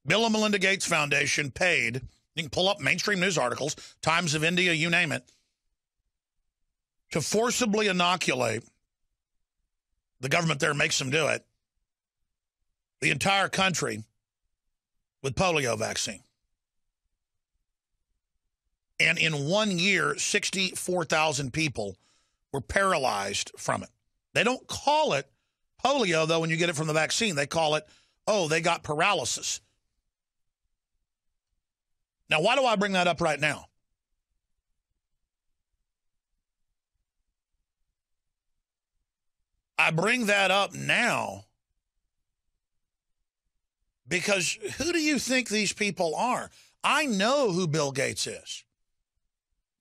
Bill and Melinda Gates Foundation paid, you can pull up mainstream news articles, Times of India, you name it, to forcibly inoculate, the government there makes them do it, the entire country with polio vaccine. And in 1 year, 64,000 people were paralyzed from it. They don't call it polio, though, when you get it from the vaccine. They call it, oh, they got paralysis. Now, why do I bring that up right now? I bring that up now because who do you think these people are? I know who Bill Gates is.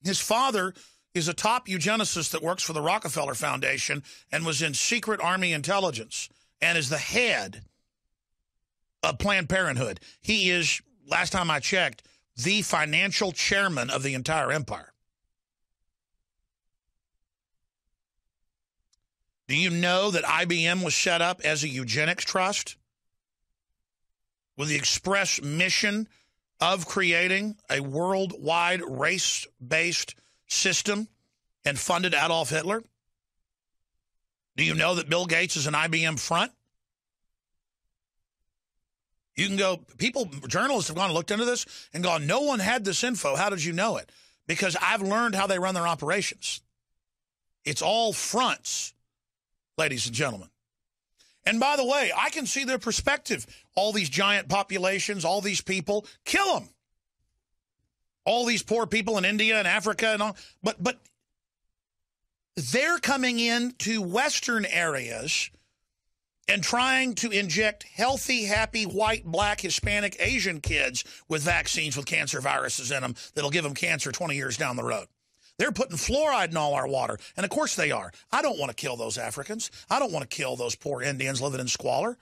His father is a top eugenicist that works for the Rockefeller Foundation and was in secret army intelligence and is the head of Planned Parenthood. He is, last time I checked, the financial chairman of the entire empire. Do you know that IBM was set up as a eugenics trust with the express mission of creating a worldwide race-based system and funded Adolf Hitler? Do you know that Bill Gates is an IBM front? You can go, journalists have gone and looked into this and gone, no one had this info. How did you know it? Because I've learned how they run their operations. It's all fronts, ladies and gentlemen. And by the way, I can see their perspective. All these giant populations, all these people, kill them. All these poor people in India and Africa and all. But they're coming into Western areas and trying to inject healthy, happy, white, black, Hispanic, Asian kids with vaccines with cancer viruses in them that'll give them cancer 20 years down the road. They're putting fluoride in all our water. And, of course, they are. I don't want to kill those Africans. I don't want to kill those poor Indians living in squalor.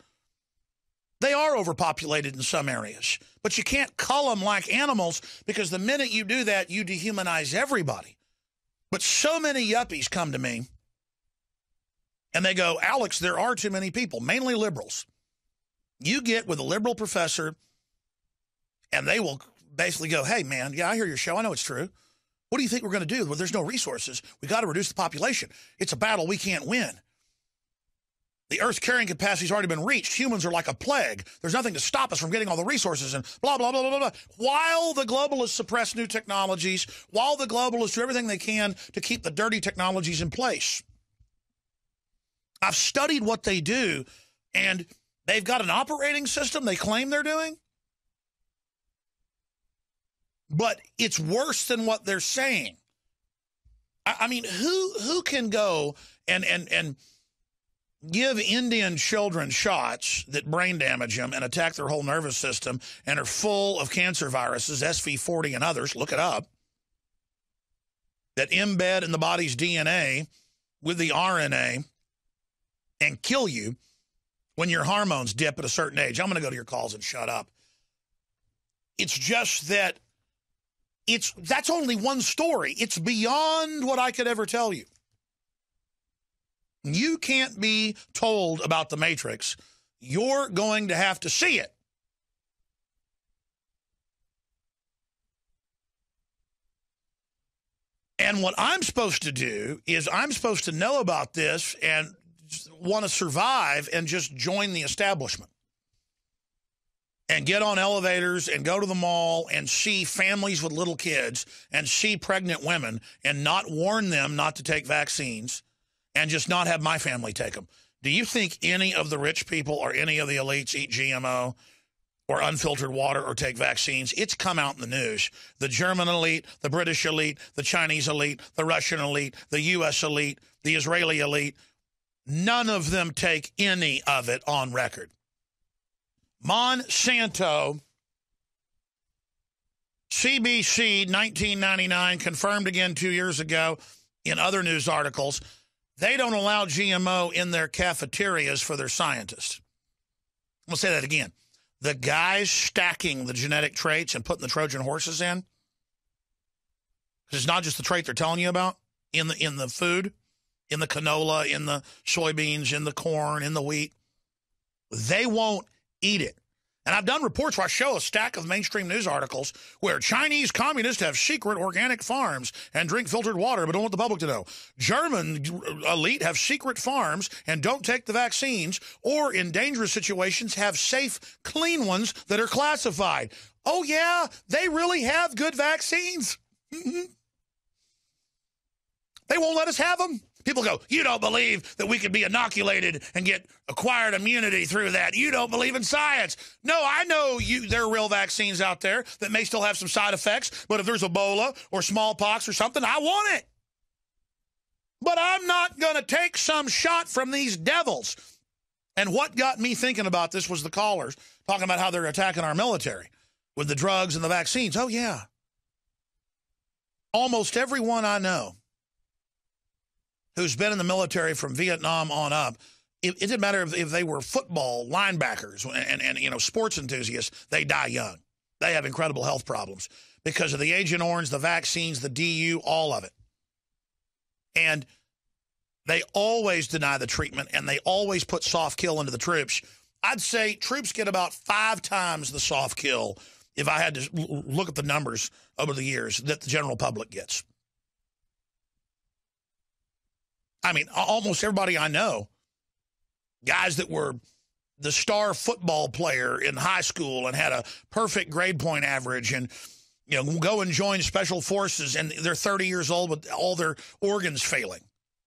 They are overpopulated in some areas. But you can't cull them like animals because the minute you do that, you dehumanize everybody. But so many yuppies come to me, and they go, Alex, there are too many people, mainly liberals. You get with a liberal professor, and they will basically go, hey, man, yeah, I hear your show. I know it's true. What do you think we're going to do? Well, there's no resources. We got to reduce the population. It's a battle we can't win. The Earth's carrying capacity has already been reached. Humans are like a plague. There's nothing to stop us from getting all the resources and blah, blah, blah, blah, blah. While the globalists suppress new technologies, while the globalists do everything they can to keep the dirty technologies in place. I've studied what they do, and they've got an operating system they claim they're doing. But it's worse than what they're saying. I mean, who can go and give Indian children shots that brain damage them and attack their whole nervous system and are full of cancer viruses, SV40 and others, look it up, that embed in the body's DNA with the RNA and kill you when your hormones dip at a certain age? I'm going to go to your calls and shut up. It's just that that's only one story. It's beyond what I could ever tell you. You can't be told about the Matrix. You're going to have to see it. And what I'm supposed to do is I'm supposed to know about this and want to survive and just join the establishment. And get on elevators and go to the mall and see families with little kids and see pregnant women and not warn them not to take vaccines and just not have my family take them. Do you think any of the rich people or any of the elites eat GMO or unfiltered water or take vaccines? It's come out in the news. The German elite, the British elite, the Chinese elite, the Russian elite, the U.S. elite, the Israeli elite, none of them take any of it on record. Monsanto, CBC, 1999, confirmed again 2 years ago in other news articles, they don't allow GMO in their cafeterias for their scientists. I'm going to say that again. The guys stacking the genetic traits and putting the Trojan horses in, because it's not just the trait they're telling you about in the food, in the canola, in the soybeans, in the corn, in the wheat. They won't eat it. And I've done reports where I show a stack of mainstream news articles where Chinese communists have secret organic farms and drink filtered water but don't want the public to know. German elite have secret farms and don't take the vaccines, or in dangerous situations have safe, clean ones that are classified. Oh, yeah, they really have good vaccines. They won't let us have them. People go, you don't believe that we could be inoculated and get acquired immunity through that. You don't believe in science. No, I know there are real vaccines out there that may still have some side effects, but if there's Ebola or smallpox or something, I want it. But I'm not going to take some shot from these devils. And what got me thinking about this was the callers talking about how they're attacking our military with the drugs and the vaccines. Oh, yeah. Almost everyone I know who's been in the military from Vietnam on up, it didn't matter if they were football linebackers and sports enthusiasts, they die young. They have incredible health problems because of the Agent Orange, the vaccines, the DU, all of it. And they always deny the treatment, and they always put soft kill into the troops. I'd say troops get about 5 times the soft kill, if I had to look at the numbers over the years, that the general public gets. I mean, almost everybody I know, guys that were the star football player in high school and had a perfect grade point average and, go and join special forces, and they're 30 years old with all their organs failing.